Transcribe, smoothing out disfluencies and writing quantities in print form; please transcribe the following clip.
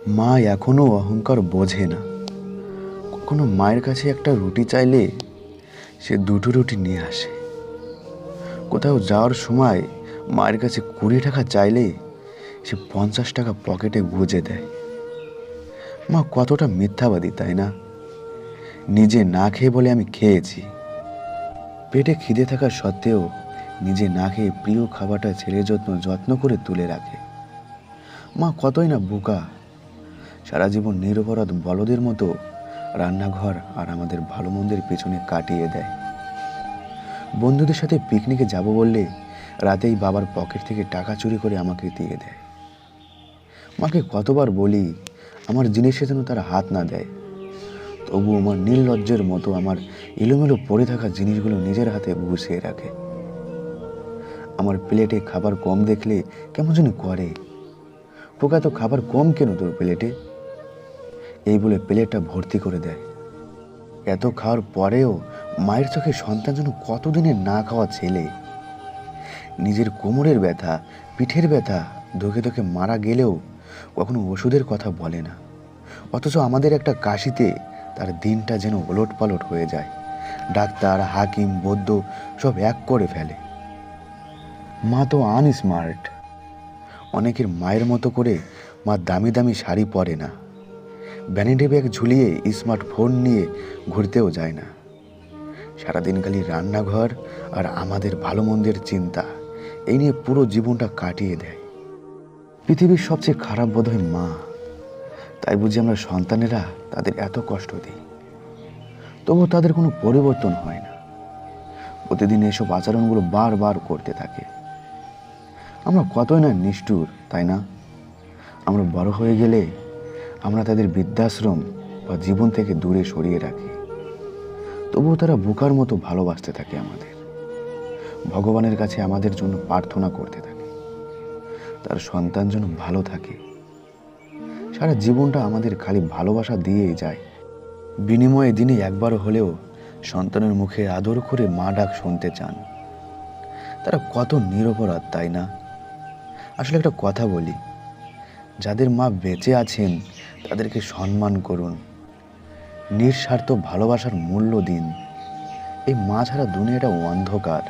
মা এখনো অহংকার বোঝে না। কখনো মায়ের কাছে একটা রুটি চাইলে সে দুটো রুটি নিয়ে আসে। কোথাও যাওয়ার সময় মায়ের কাছে 20 টাকা চাইলে সে 50 টাকা পকেটে গুঁজে দেয়। মা কতটা মিথ্যাবাদী, তাই না? নিজে না খেয়ে বলে আমি খেয়েছি। পেটে খিদে থাকা সত্ত্বেও নিজে না খেয়ে প্রিয় খাবারটা ছেলে যত্ন করে তুলে রাখে। মা কতই না বোকা, সারা জীবন নিরপরাধ বলদের মতো রান্নাঘর আর আমাদের ভালো মন্দের পেছনে কাটিয়ে দেয়। বন্ধুদের সাথে পিকনিকে যাব বললে রাতেই বাবার পকেট থেকে টাকা চুরি করে আমাকে দিয়ে দেয়। মাকে কতবার বলি আমার জিনিসে যেন তারা হাত না দেয়, তবু আমার নির্লজ্জের মতো আমার এলোমেলো পড়ে থাকা জিনিসগুলো নিজের হাতে গুছিয়ে রাখে। আমার প্লেটে খাবার কম দেখলে কেমন যেন করে, খোকা তো খাবার কম কেন তোর প্লেটে, এই বলে প্লেটটা ভর্তি করে দেয়। এত খাওয়ার পরেও মায়ের চোখে সন্তান যেন কতদিনের না খাওয়া ছেলে। নিজের কোমরের ব্যথা, পিঠের ব্যথা ধুকে ধুকে মারা গেলেও কখনো ওষুধের কথা বলে না, অথচ আমাদের একটা কাশিতে তার দিনটা যেন ওলটপালট হয়ে যায়। ডাক্তার, হাকিম, বৈদ্য সব এক করে ফেলে। মা তো আনস্মার্ট। অনেকের মায়ের মতো করে মা দামি দামি শাড়ি পরে না, ভ্যানিটি ব্যাগ ঝুলিয়ে স্মার্টফোন নিয়ে ঘুরতেও যায় না। সারাদিন খালি রান্নাঘর আর আমাদের ভালো মন্দের চিন্তা, এই নিয়ে পুরো জীবনটা কাটিয়ে দেয়। পৃথিবীর সবচেয়ে খারাপ বোধহয় মা, তাই বুঝি আমরা সন্তানেরা তাদের এত কষ্ট দিই, তবু তাদের কোনো পরিবর্তন হয় না। প্রতিদিন এসব আচরণগুলো বারবার করতে থাকে। আমরা কতই না নিষ্ঠুর, তাই না? আমরা বড় হয়ে গেলে আমরা তাদের বৃদ্ধাশ্রম বা জীবন থেকে দূরে সরিয়ে রাখি, তবুও তারা বোকার মতো ভালোবাসতে থাকে আমাদের। ভগবানের কাছে আমাদের জন্য প্রার্থনা করতে থাকে তার সন্তান যেন ভালো থাকে। সারা জীবনটা আমাদের খালি ভালোবাসা দিয়েই যায়। বিনিময়ে দিনে একবার হলেও সন্তানের মুখে আদর করে মা ডাক শুনতে চান। তারা কত নিরপরাধ, তাই না? আসলে একটা কথা বলি, যাদের মা বেঁচে আছেন তাদেরকে সম্মান করুন, নিঃস্বার্থ ভালোবাসার মূল্য দিন। এই মা ছাড়া দুনিয়াটা অন্ধকার।